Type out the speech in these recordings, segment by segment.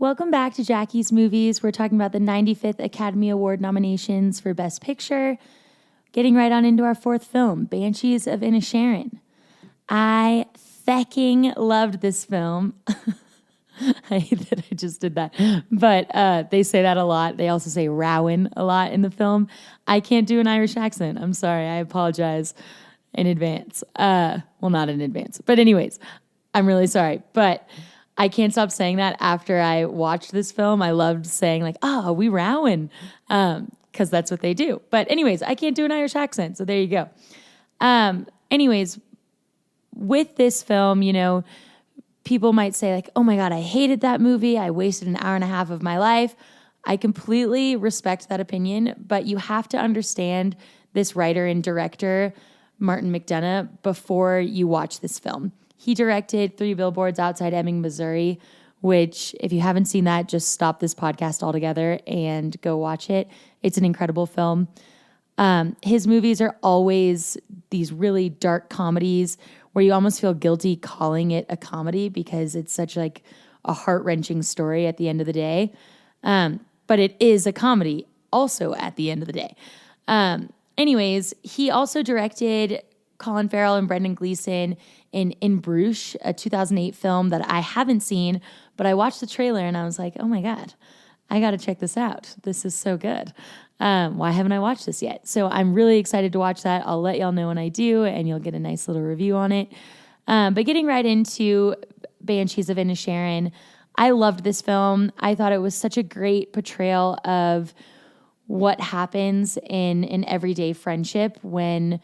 Welcome back to Jackie's Movies. We're talking about the 95th Academy Award nominations for Best Picture. Getting right on into our fourth film, Banshees of Inisherin. I fecking loved this film. I hate that I just did that. But they say that a lot. They also say Rowan a lot in the film. I can't do an Irish accent. I'm sorry. I apologize in advance. Well, not in advance. But anyways, I'm really sorry. But I can't stop saying that after I watched this film. I loved saying like, oh, we Rowan. Because that's what they do. But anyways, I can't do an Irish accent. So there you go. Anyways, with this film, you know, people might say like, oh my God, I hated that movie. I wasted an hour and a half of my life. I completely respect that opinion, but you have to understand this writer and director, Martin McDonagh, before you watch this film. He directed 3 Billboards Outside Ebbing, Missouri, which if you haven't seen that, just stop this podcast altogether and go watch it. It's an incredible film. His movies are always these really dark comedies where you almost feel guilty calling it a comedy because it's such like a heart-wrenching story at the end of the day. But it is a comedy also at the end of the day. Anyways, he also directed Colin Ferrell and Brendan Gleeson in Bruges, a 2008 film that I haven't seen, but I watched the trailer and I was like, oh my God, I got to check this out. This is so good. Why haven't I watched this yet? So I'm really excited to watch that. I'll let y'all know when I do, and you'll get a nice little review on it. But getting right into Banshees of Inisherin, I loved this film. I thought it was such a great portrayal of what happens in an everyday friendship when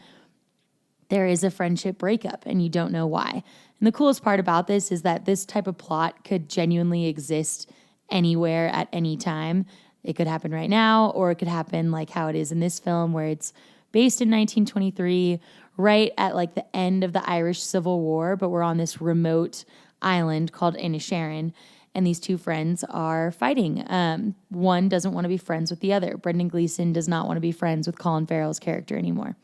there is a friendship breakup and you don't know why. And the coolest part about this is that this type of plot could genuinely exist anywhere at any time. It could happen right now, or it could happen like how it is in this film where it's based in 1923, right at like the end of the Irish Civil War, but we're on this remote island called Inisherin, and these two friends are fighting. One doesn't want to be friends with the other. Brendan Gleeson does not want to be friends with Colin Farrell's character anymore.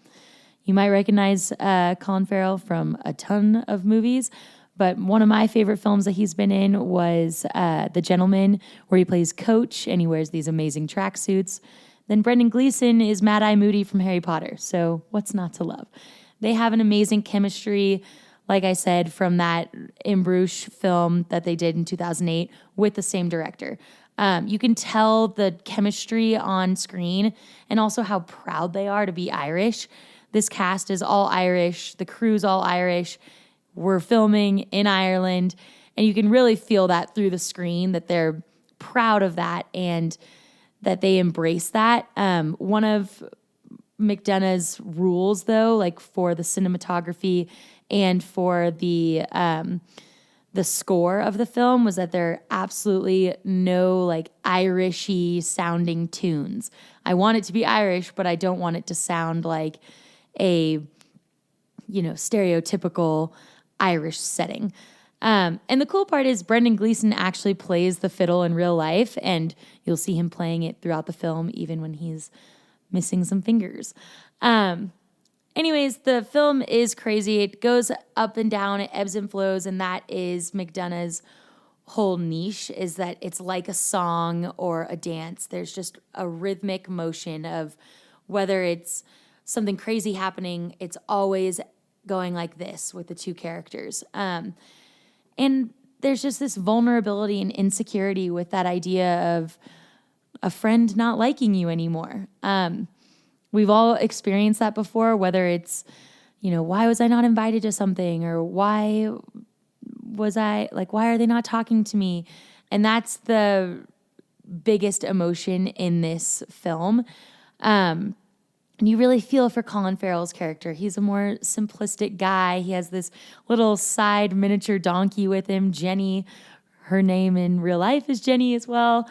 You might recognize Colin Farrell from a ton of movies, but one of my favorite films that he's been in was The Gentleman, where he plays Coach and he wears these amazing tracksuits. Then Brendan Gleeson is Mad-Eye Moody from Harry Potter, so what's not to love? They have an amazing chemistry, like I said, from that In Bruges film that they did in 2008 with the same director. You can tell the chemistry on screen and also how proud they are to be Irish. This cast is all Irish. The crew's all Irish. We're filming in Ireland. And you can really feel that through the screen, that they're proud of that and that they embrace that. One of McDonagh's rules, though, like for the cinematography and for the score of the film, was that there are absolutely no like Irishy sounding tunes. I want it to be Irish, but I don't want it to sound like a, you know, stereotypical Irish setting. And the cool part is Brendan Gleeson actually plays the fiddle in real life, and you'll see him playing it throughout the film, even when he's missing some fingers. Anyways, the film is crazy. It goes up and down, it ebbs and flows, and that is McDonagh's whole niche, is that it's like a song or a dance. There's just a rhythmic motion of whether it's something crazy happening, it's always going like this with the two characters. And there's just this vulnerability and insecurity with that idea of a friend not liking you anymore. We've all experienced that before, whether it's, you know, why was I not invited to something, or why are they not talking to me? And that's the biggest emotion in this film. And you really feel for Colin Farrell's character. He's a more simplistic guy. He has this little side miniature donkey with him, Jenny. Her name in real life is Jenny as well.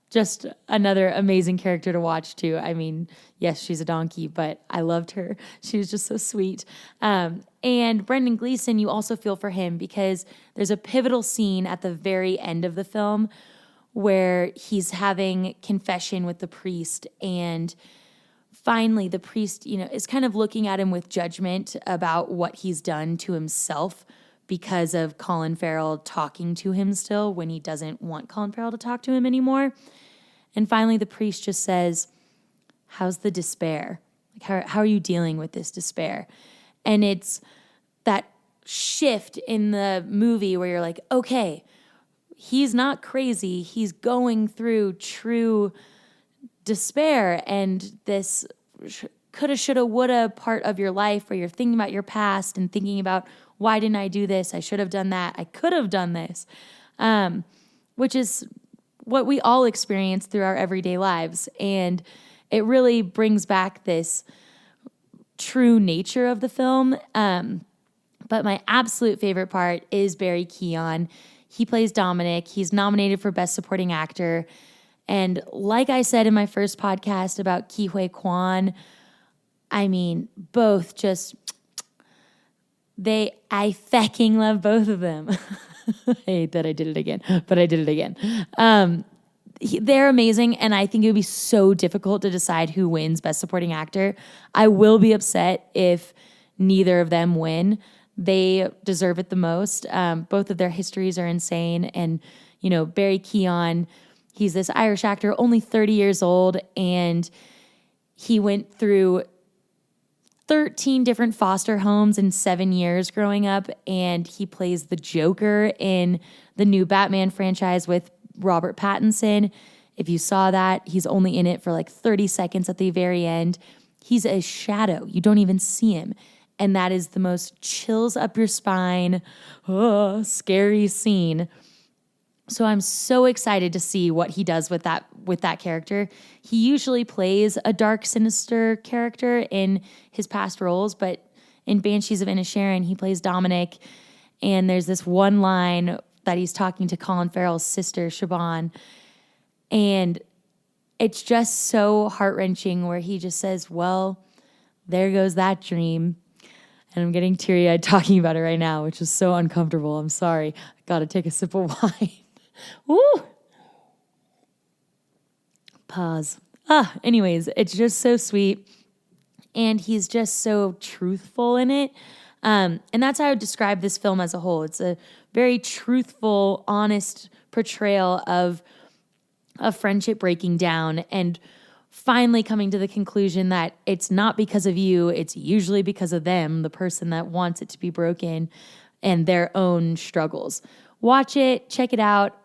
Just another amazing character to watch, too. I mean, yes, she's a donkey, but I loved her. She was just so sweet. And Brendan Gleeson, you also feel for him because there's a pivotal scene at the very end of the film where he's having confession with the priest, and finally the priest, you know, is kind of looking at him with judgment about what he's done to himself because of Colin Farrell talking to him still when he doesn't want Colin Farrell to talk to him anymore. And finally, the priest just says, how's the despair? Like, how are you dealing with this despair? And it's that shift in the movie where you're like, okay, he's not crazy. He's going through true despair and this coulda, shoulda, woulda part of your life where you're thinking about your past and thinking about, why didn't I do this? I should have done that. I could have done this, which is what we all experience through our everyday lives. And it really brings back this true nature of the film. But my absolute favorite part is Barry Keoghan. He plays Dominic. He's nominated for Best Supporting Actor. And like I said in my first podcast about Ke Huy Quan, I mean, both just... I fucking love both of them. I hate that I did it again, but I did it again. They're amazing, and I think it would be so difficult to decide who wins Best Supporting Actor. I will be upset if neither of them win. They deserve it the most. Both of their histories are insane, and Barry Keoghan, he's this Irish actor, only 30 years old, and he went through 13 different foster homes in 7 years growing up, and he plays the Joker in the new Batman franchise with Robert Pattinson. If you saw that, he's only in it for like 30 seconds at the very end. He's a shadow. You don't even see him. And that is the most chills up your spine, scary scene. So I'm so excited to see what he does with that character. He usually plays a dark, sinister character in his past roles, but in Banshees of Inisherin, he plays Dominic, and there's this one line that he's talking to Colin Farrell's sister, Siobhan, and it's just so heart-wrenching where he just says, well, there goes that dream. And I'm getting teary-eyed talking about it right now, which is so uncomfortable. I'm sorry. I gotta take a sip of wine. Woo! Pause. Anyways, it's just so sweet. And he's just so truthful in it. And that's how I would describe this film as a whole. It's a very truthful, honest portrayal of a friendship breaking down and finally coming to the conclusion that it's not because of you, it's usually because of them, the person that wants it to be broken, and their own struggles. Watch it, check it out.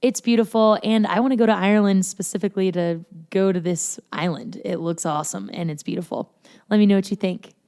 It's beautiful, and I want to go to Ireland specifically to go to this island. It looks awesome, and it's beautiful. Let me know what you think.